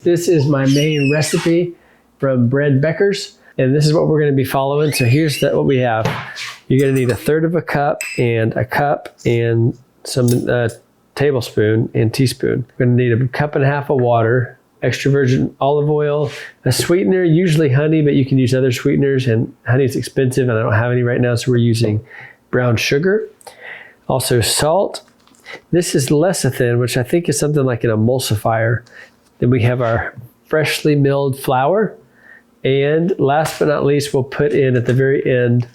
This is my main recipe from Breadmaker, and this is what we're going to be following. So here's what we have. You're going to need 1/3 of a cup and some tablespoon and teaspoon. We're going to need 1.5 cups of water, extra virgin olive oil, a sweetener, usually honey, but you can use other sweeteners, and honey is expensive and I don't have any right now, so we're using brown sugar. Also salt. This is lecithin, which I think is something like an emulsifier. Then we have our freshly milled flour. And last but not least, we'll put in at the very end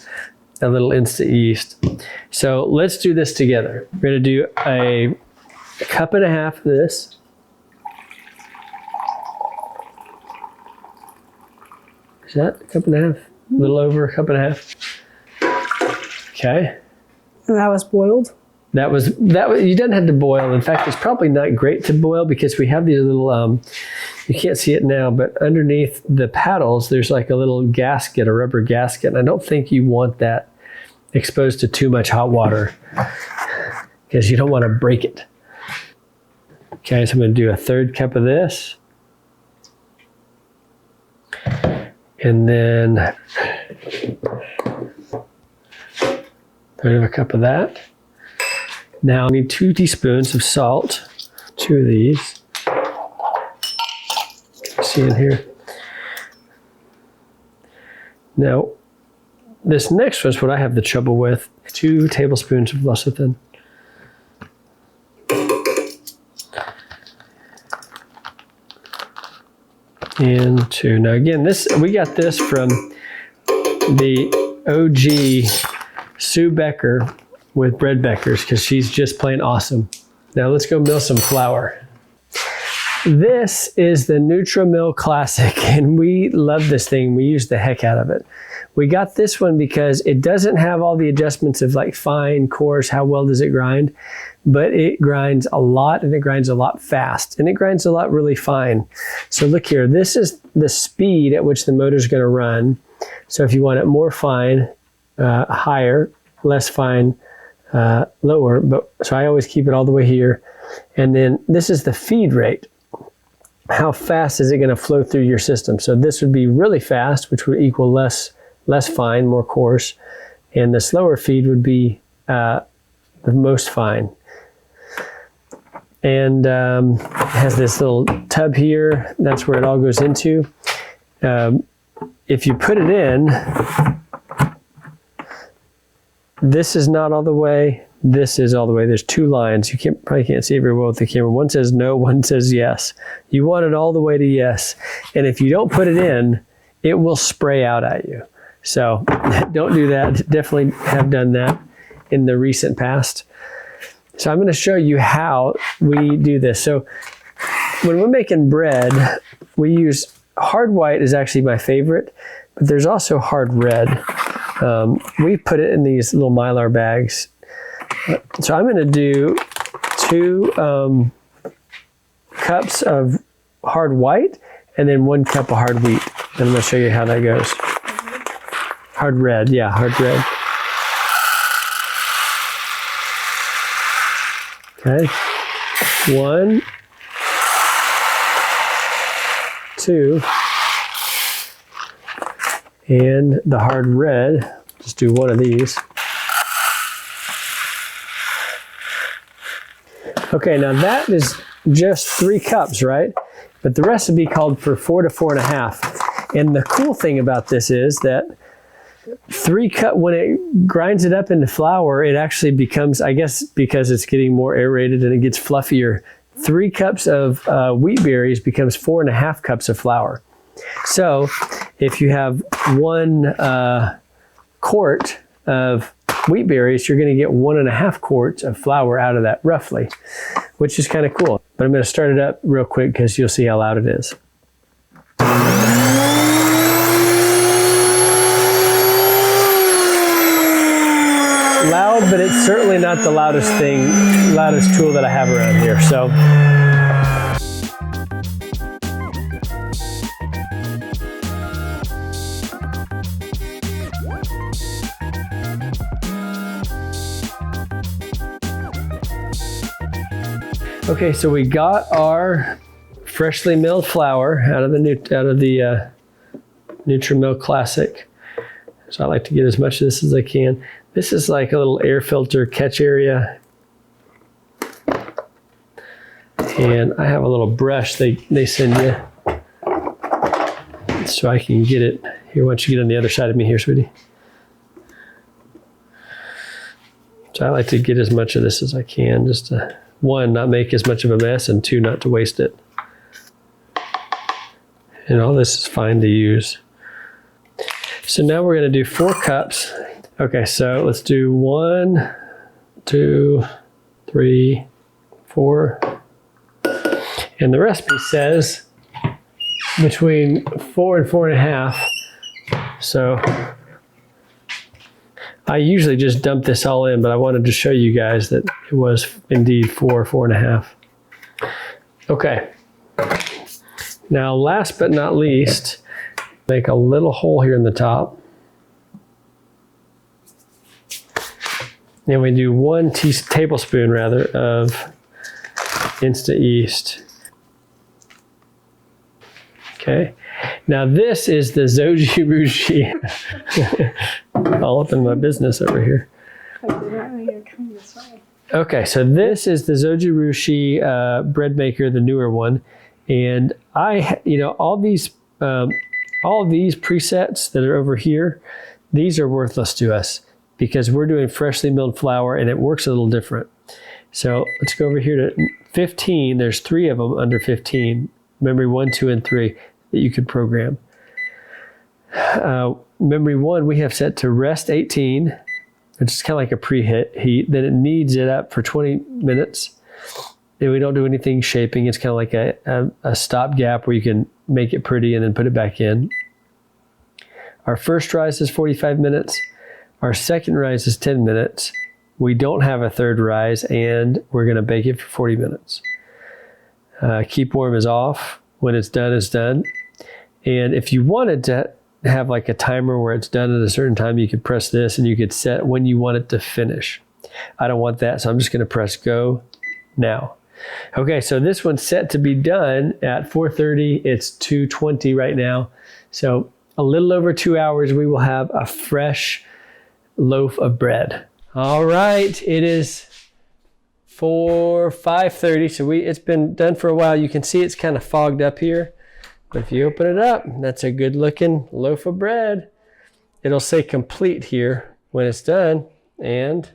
a little instant yeast. So let's do this together. We're going to do a 1.5 cups of this. Is that 1.5 cups? A little over 1.5 cups. Okay. And that was boiled? That was, you didn't have to boil. In fact, it's probably not great to boil because we have these little, you can't see it now, but underneath the paddles, there's like a little gasket, a rubber gasket. And I don't think you want that exposed to too much hot water because you don't want to break it. Okay, so I'm going to do 1/3 cup of this. And then 1/3 cup of that. Now I need 2 teaspoons of salt, 2 of these. See in here. Now, this next one's what I have the trouble with. 2 tablespoons of lecithin. And 2. Now again, we got this from the OG Sue Becker with Breadmaker because she's just plain awesome. Now let's go mill some flour. This is the NutriMill Classic, and we love this thing. We use the heck out of it. We got this one because it doesn't have all the adjustments of like fine, coarse, how well does it grind, but it grinds a lot and it grinds a lot fast and it grinds a lot really fine. So look here, this is the speed at which the motor is going to run. So if you want it more fine, higher, less fine, lower, so I always keep it all the way here. And then this is the feed rate. How fast is it going to flow through your system? So this would be really fast, which would equal less fine, more coarse. And the slower feed would be the most fine. And it has this little tub here. That's where it all goes into. If you put it in, this is not all the way. This is all the way. There's 2 lines. You probably can't see it very well with the camera. One says no, one says yes. You want it all the way to yes. And if you don't put it in, it will spray out at you. So don't do that. Definitely have done that in the recent past. So I'm going to show you how we do this. So when we're making bread, we use hard white is actually my favorite, but there's also hard red. We put it in these little Mylar bags. So I'm going to do 2 cups of hard white and then 1 cup of hard wheat. And I'm going to show you how that goes. Hard red, yeah, hard red. Okay, 1, 2, and the hard red, just do 1 of these. Okay, now that is just 3 cups, right? But the recipe called for 4 to 4.5. And the cool thing about this is that 3 cups, when it grinds it up into flour, it actually becomes, I guess because it's getting more aerated and it gets fluffier, 3 cups of wheat berries becomes 4.5 cups of flour. So if you have 1 quart of wheat berries, you're going to get 1.5 quarts of flour out of that roughly, which is kind of cool. But I'm going to start it up real quick because you'll see how loud it is. Loud, but it's certainly not the loudest tool that I have around here. So okay, so we got our freshly milled flour out of the NutriMill Classic. So I like to get as much of this as I can. This is like a little air filter catch area. And I have a little brush they send you so I can get it. Here, why don't you get on the other side of me here, sweetie? So I like to get as much of this as I can, just to, one, not make as much of a mess, and two, not to waste it. And all this is fine to use. So now we're going to do 4 cups. Okay, so let's do 1, 2, 3, 4. And the recipe says between 4 and 4.5. So I usually just dump this all in, but I wanted to show you guys that it was indeed 4.5. Okay. Now, last but not least, make a little hole here in the top. And we do 1 tablespoon rather of instant yeast. Okay. Now this is the Zojirushi. All up in my business over here. Okay, so this is the Zojirushi Breadmaker, the newer one, and all these presets that are over here, these are worthless to us because we're doing freshly milled flour and it works a little different. So let's go over here to 15. There's 3 of them under 15. Memory 1, 2, and 3 that you could program. Memory 1 we have set to rest 18. It's kind of like a preheat. Then it kneads it up for 20 minutes. And we don't do anything shaping. It's kind of like a stopgap where you can make it pretty and then put it back in. Our first rise is 45 minutes. Our second rise is 10 minutes. We don't have a third rise, and we're going to bake it for 40 minutes. Keep warm is off. When it's done, it's done. And if you wanted to have like a timer where it's done at a certain time, you could press this and you could set when you want it to finish. I don't want that, so I'm just going to press go now. Okay, so this one's set to be done at 4:30. It's 2:20 right now. So a little over 2 hours, we will have a fresh loaf of bread. All right, it is 5:30. So it's been done for a while. You can see it's kind of fogged up here. But if you open it up, that's a good looking loaf of bread. It'll say complete here when it's done. And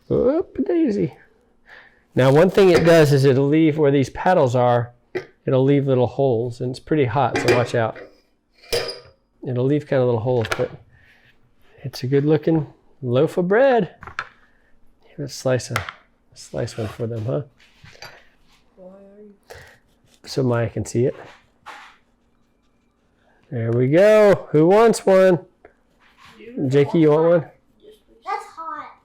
whoop daisy. Now one thing it does is it'll leave where these paddles are, it'll leave little holes, and it's pretty hot, so watch out. It'll leave kind of little holes, but it's a good looking loaf of bread. Let's slice one for them, huh? So Maya can see it. There we go. Who wants one? Jakey, you want one? That's hot.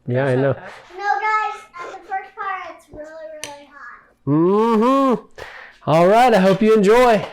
Yeah, I know. No, guys, at the first part, it's really, really hot. Mm-hmm. All right, I hope you enjoy.